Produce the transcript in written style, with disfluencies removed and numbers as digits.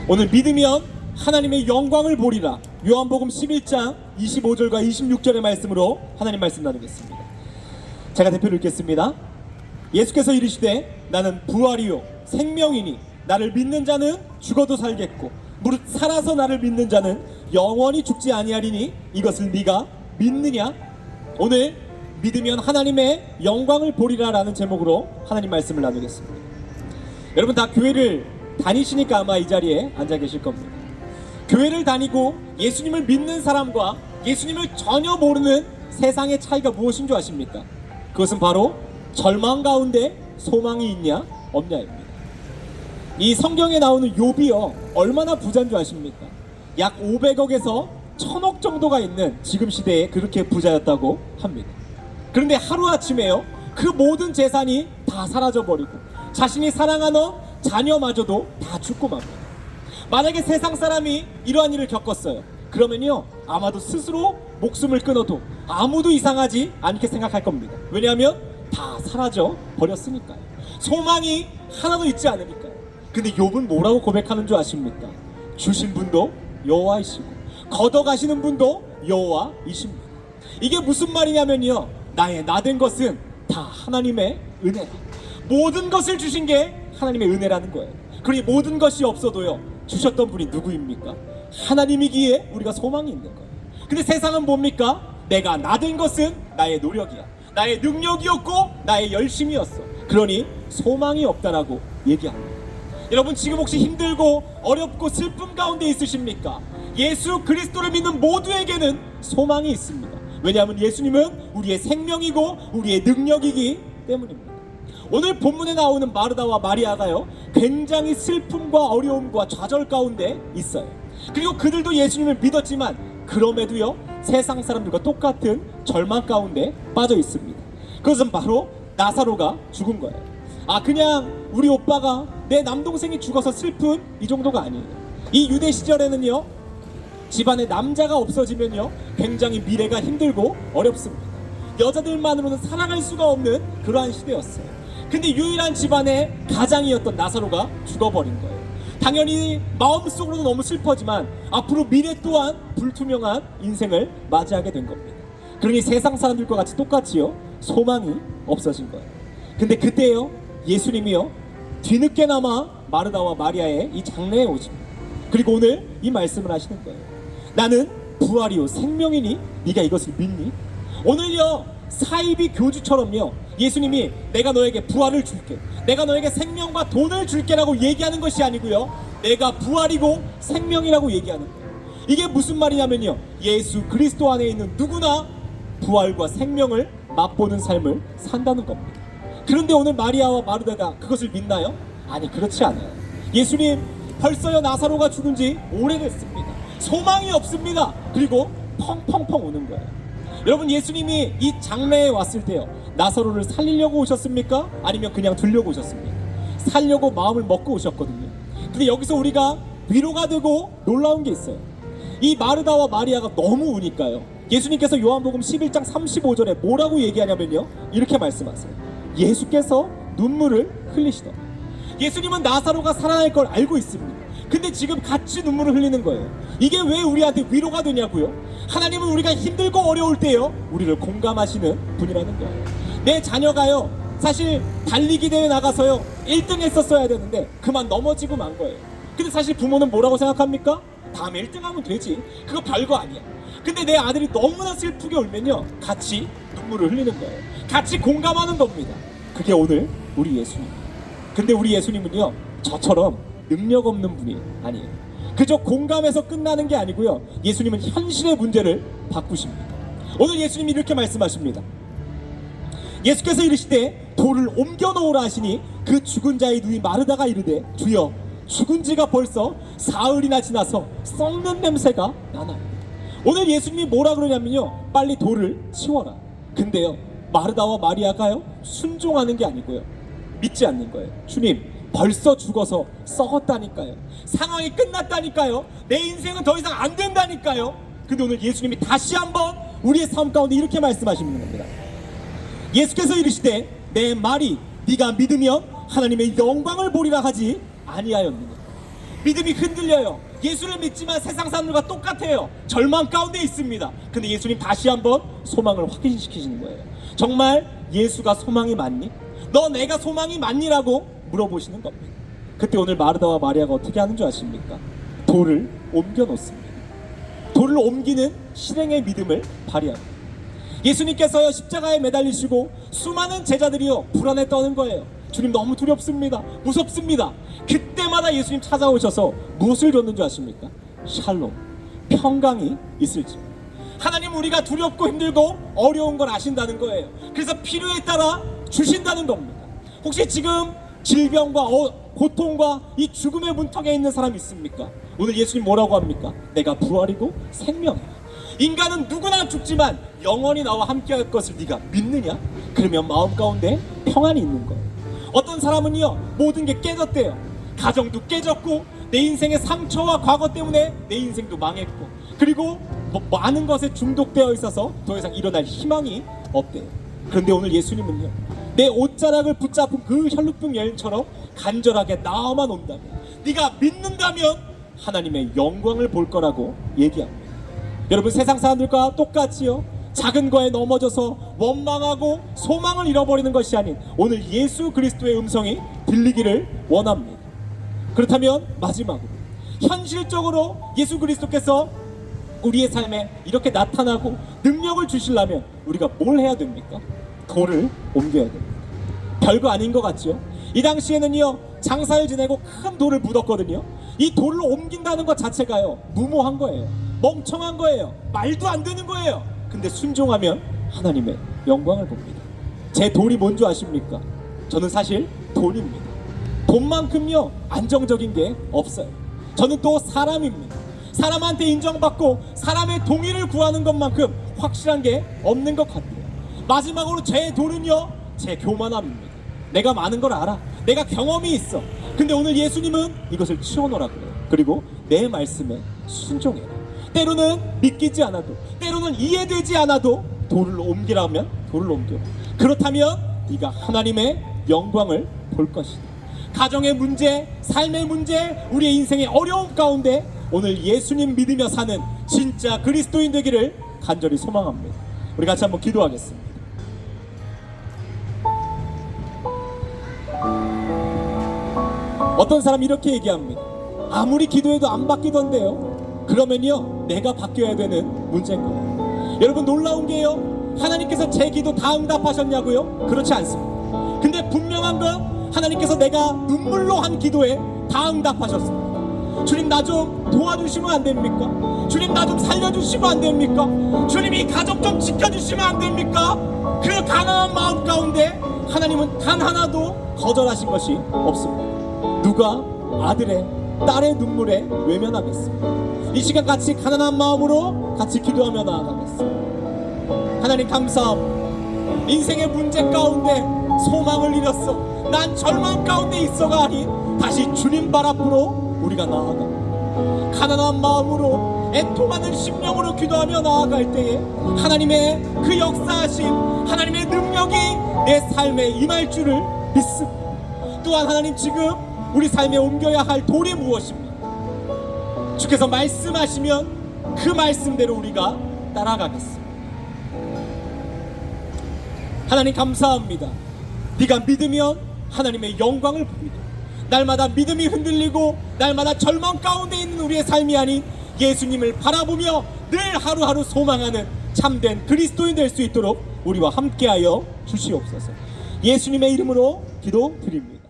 오늘 믿으면 하나님의 영광을 보리라. 요한복음 11장 25절과 26절의 말씀으로 하나님 말씀 나누겠습니다. 제가 대표를 읽겠습니다. 예수께서 이르시되 나는 부활이요 생명이니 나를 믿는 자는 죽어도 살겠고 무릇 살아서 나를 믿는 자는 영원히 죽지 아니하리니 이것을 네가 믿느냐? 오늘 믿으면 하나님의 영광을 보리라 라는 제목으로 하나님 말씀을 나누겠습니다. 여러분 다 교회를 다니시니까 아마 이 자리에 앉아 계실 겁니다. 교회를 다니고 예수님을 믿는 사람과 예수님을 전혀 모르는 세상의 차이가 무엇인 줄 아십니까? 그것은 바로 절망 가운데 소망이 있냐 없냐입니다. 이 성경에 나오는 욥이요 얼마나 부자인 줄 아십니까? 약 500억에서 1000억 정도가 있는 지금 시대에 그렇게 부자였다고 합니다. 그런데 하루아침에요 그 모든 재산이 다 사라져버리고 자신이 사랑하는 자녀마저도 다 죽고 맙니다. 만약에 세상 사람이 이러한 일을 겪었어요. 그러면요 아마도 스스로 목숨을 끊어도 아무도 이상하지 않게 생각할 겁니다. 왜냐하면 다 사라져 버렸으니까요. 소망이 하나도 있지 않으니까요. 근데 욥은 뭐라고 고백하는 줄 아십니까? 주신 분도 여호와이시고 걷어가시는 분도 여호와이십니다. 이게 무슨 말이냐면요 나의 나된 것은 다 하나님의 은혜라. 모든 것을 주신 게 하나님의 은혜라는 거예요. 그러니 모든 것이 없어도요 주셨던 분이 누구입니까? 하나님이기에 우리가 소망이 있는 거예요. 근데 세상은 뭡니까? 내가 나된 것은 나의 노력이야, 나의 능력이었고 나의 열심이었어. 그러니 소망이 없다라고 얘기합니다. 여러분 지금 혹시 힘들고 어렵고 슬픔 가운데 있으십니까? 예수 그리스도를 믿는 모두에게는 소망이 있습니다. 왜냐하면 예수님은 우리의 생명이고 우리의 능력이기 때문입니다. 오늘 본문에 나오는 마르다와 마리아가요 굉장히 슬픔과 어려움과 좌절 가운데 있어요. 그리고 그들도 예수님을 믿었지만 그럼에도요 세상 사람들과 똑같은 절망 가운데 빠져 있습니다. 그것은 바로 나사로가 죽은 거예요. 그냥 우리 오빠가 내 남동생이 죽어서 슬픈 이 정도가 아니에요. 이 유대 시절에는요 집안에 남자가 없어지면요 굉장히 미래가 힘들고 어렵습니다. 여자들만으로는 살아갈 수가 없는 그러한 시대였어요. 근데 유일한 집안의 가장이었던 나사로가 죽어버린 거예요. 당연히 마음속으로는 너무 슬퍼지만 앞으로 미래 또한 불투명한 인생을 맞이하게 된 겁니다. 그러니 세상 사람들과 같이 똑같이요 소망이 없어진 거예요. 근데 그때요 예수님이요 뒤늦게나마 마르다와 마리아의 이 장례에 오십니다. 그리고 오늘 이 말씀을 하시는 거예요. 나는 부활이요 생명이니 네가 이것을 믿니? 오늘요 사이비 교주처럼요 예수님이 내가 너에게 부활을 줄게, 내가 너에게 생명과 돈을 줄게라고 얘기하는 것이 아니고요 내가 부활이고 생명이라고 얘기하는 거예요. 이게 무슨 말이냐면요 예수 그리스도 안에 있는 누구나 부활과 생명을 맛보는 삶을 산다는 겁니다. 그런데 오늘 마리아와 마르다가 그것을 믿나요? 아니 그렇지 않아요. 예수님 벌써요 나사로가 죽은 지 오래됐습니다. 소망이 없습니다. 그리고 펑펑펑 우는 거예요. 여러분 예수님이 이 장례에 왔을 때요 나사로를 살리려고 오셨습니까? 아니면 그냥 두려고 오셨습니까? 살려고 마음을 먹고 오셨거든요. 근데 여기서 우리가 위로가 되고 놀라운 게 있어요. 이 마르다와 마리아가 너무 우니까요 예수님께서 요한복음 11장 35절에 뭐라고 얘기하냐면요 이렇게 말씀하세요. 예수께서 눈물을 흘리시더라. 예수님은 나사로가 살아날 걸 알고 있습니다. 근데 지금 같이 눈물을 흘리는 거예요. 이게 왜 우리한테 위로가 되냐고요? 하나님은 우리가 힘들고 어려울 때요 우리를 공감하시는 분이라는 거예요. 내 자녀가요 사실 달리기 대회 나가서요 1등 했었어야 되는데 그만 넘어지고 만 거예요. 근데 사실 부모는 뭐라고 생각합니까? 다음에 1등 하면 되지, 그거 별거 아니야. 근데 내 아들이 너무나 슬프게 울면요 같이 눈물을 흘리는 거예요. 같이 공감하는 겁니다. 그게 오늘 우리 예수님. 근데 우리 예수님은요 저처럼 능력 없는 분이 아니에요. 그저 공감해서 끝나는 게 아니고요 예수님은 현실의 문제를 바꾸십니다. 오늘 예수님이 이렇게 말씀하십니다. 예수께서 이르시되 돌을 옮겨 놓으라 하시니 그 죽은 자의 누이 마르다가 이르되 주여 죽은 지가 벌써 사흘이나 지나서 썩는 냄새가 나나요. 오늘 예수님이 뭐라 그러냐면요 빨리 돌을 치워라. 근데요 마르다와 마리아가요 순종하는 게 아니고요 믿지 않는 거예요. 주님 벌써 죽어서 썩었다니까요. 상황이 끝났다니까요. 내 인생은 더 이상 안 된다니까요. 근데 오늘 예수님이 다시 한번 우리의 삶 가운데 이렇게 말씀하시는 겁니다. 예수께서 이르시되 내 말이 네가 믿으면 하나님의 영광을 보리라 하지 아니하였느냐. 믿음이 흔들려요. 예수를 믿지만 세상 사람들과 똑같아요. 절망 가운데 있습니다. 근데 예수님 다시 한번 소망을 확인시키시는 거예요. 정말 예수가 소망이 맞니? 너 내가 소망이 맞니라고 물어보시는 겁니다. 그때 오늘 마르다와 마리아가 어떻게 하는 줄 아십니까? 돌을 옮겨 놓습니다. 돌을 옮기는 실행의 믿음을 발휘합니다. 예수님께서요 십자가에 매달리시고 수많은 제자들이요 불안에 떠는 거예요. 주님 너무 두렵습니다. 무섭습니다. 그때마다 예수님 찾아오셔서 무엇을 줬는 줄 아십니까? 샬롬, 평강이 있을지. 하나님 우리가 두렵고 힘들고 어려운 걸 아신다는 거예요. 그래서 필요에 따라 주신다는 겁니다. 혹시 지금 질병과 고통과 이 죽음의 문턱에 있는 사람 있습니까? 오늘 예수님 뭐라고 합니까? 내가 부활이고 생명이야. 인간은 누구나 죽지만 영원히 나와 함께할 것을 네가 믿느냐? 그러면 마음 가운데 평안이 있는 거예요. 어떤 사람은요 모든 게 깨졌대요. 가정도 깨졌고 내 인생의 상처와 과거 때문에 내 인생도 망했고 그리고 많은 것에 중독되어 있어서 더 이상 일어날 희망이 없대요. 그런데 오늘 예수님은요 내 옷자락을 붙잡은 그 혈루병 여인처럼 간절하게 나와만 온다면, 네가 믿는다면 하나님의 영광을 볼 거라고 얘기합니다. 여러분 세상 사람들과 똑같이요 작은 거에 넘어져서 원망하고 소망을 잃어버리는 것이 아닌 오늘 예수 그리스도의 음성이 들리기를 원합니다. 그렇다면 마지막으로 현실적으로 예수 그리스도께서 우리의 삶에 이렇게 나타나고 능력을 주시려면 우리가 뭘 해야 됩니까? 돌을 옮겨야 됩니다. 별거 아닌 것 같죠? 이 당시에는요 장사를 지내고 큰 돌을 묻었거든요. 이 돌을 옮긴다는 것 자체가요 무모한 거예요. 멍청한 거예요. 말도 안 되는 거예요. 근데 순종하면 하나님의 영광을 봅니다. 제 돌이 뭔지 아십니까? 저는 사실 돈입니다. 돈만큼요 안정적인 게 없어요. 저는 또 사람입니다. 사람한테 인정받고 사람의 동의를 구하는 것만큼 확실한 게 없는 것 같아요. 마지막으로 제 돌은요 제 교만함입니다. 내가 많은 걸 알아. 내가 경험이 있어. 근데 오늘 예수님은 이것을 치워놓으라 그래요. 그리고 내 말씀에 순종해라. 때로는 믿기지 않아도, 때로는 이해되지 않아도 돌을 옮기라면 돌을 옮겨. 그렇다면 네가 하나님의 영광을 볼 것이다. 가정의 문제, 삶의 문제, 우리의 인생의 어려움 가운데 오늘 예수님 믿으며 사는 진짜 그리스도인 되기를 간절히 소망합니다. 우리 같이 한번 기도하겠습니다. 어떤 사람이 이렇게 얘기합니다. 아무리 기도해도 안 바뀌던데요. 그러면요 내가 바뀌어야 되는 문제인 거예요. 여러분 놀라운 게요 하나님께서 제 기도 다 응답하셨냐고요? 그렇지 않습니다. 근데 분명한 건 하나님께서 내가 눈물로 한 기도에 다 응답하셨습니다. 주님 나 좀 도와주시면 안 됩니까? 주님 나 좀 살려주시면 안 됩니까? 주님 이 가족 좀 지켜주시면 안 됩니까? 그 가난한 마음 가운데 하나님은 단 하나도 거절하신 것이 없습니다. 누가 아들의 딸의 눈물에 외면하겠습니다. 이 시간 같이 가난한 마음으로 같이 기도하며 나아가겠습니다. 하나님 감사합니다. 인생의 문제 가운데 소망을 잃었어. 난 절망 가운데 있어가 아닌 다시 주님 발 앞으로 우리가 나아가 가난한 마음으로 애통하는 심령으로 기도하며 나아갈 때에 하나님의 그 역사하신 하나님의 능력이 내 삶에 임할 줄을 믿습니다. 또한 하나님 지금 우리 삶에 옮겨야 할 돌이 무엇입니까? 주께서 말씀하시면 그 말씀대로 우리가 따라가겠습니다. 하나님 감사합니다. 네가 믿으면 하나님의 영광을 봅니다. 날마다 믿음이 흔들리고 날마다 절망 가운데 있는 우리의 삶이 아닌 예수님을 바라보며 늘 하루하루 소망하는 참된 그리스도인 될 수 있도록 우리와 함께하여 주시옵소서. 예수님의 이름으로 기도드립니다.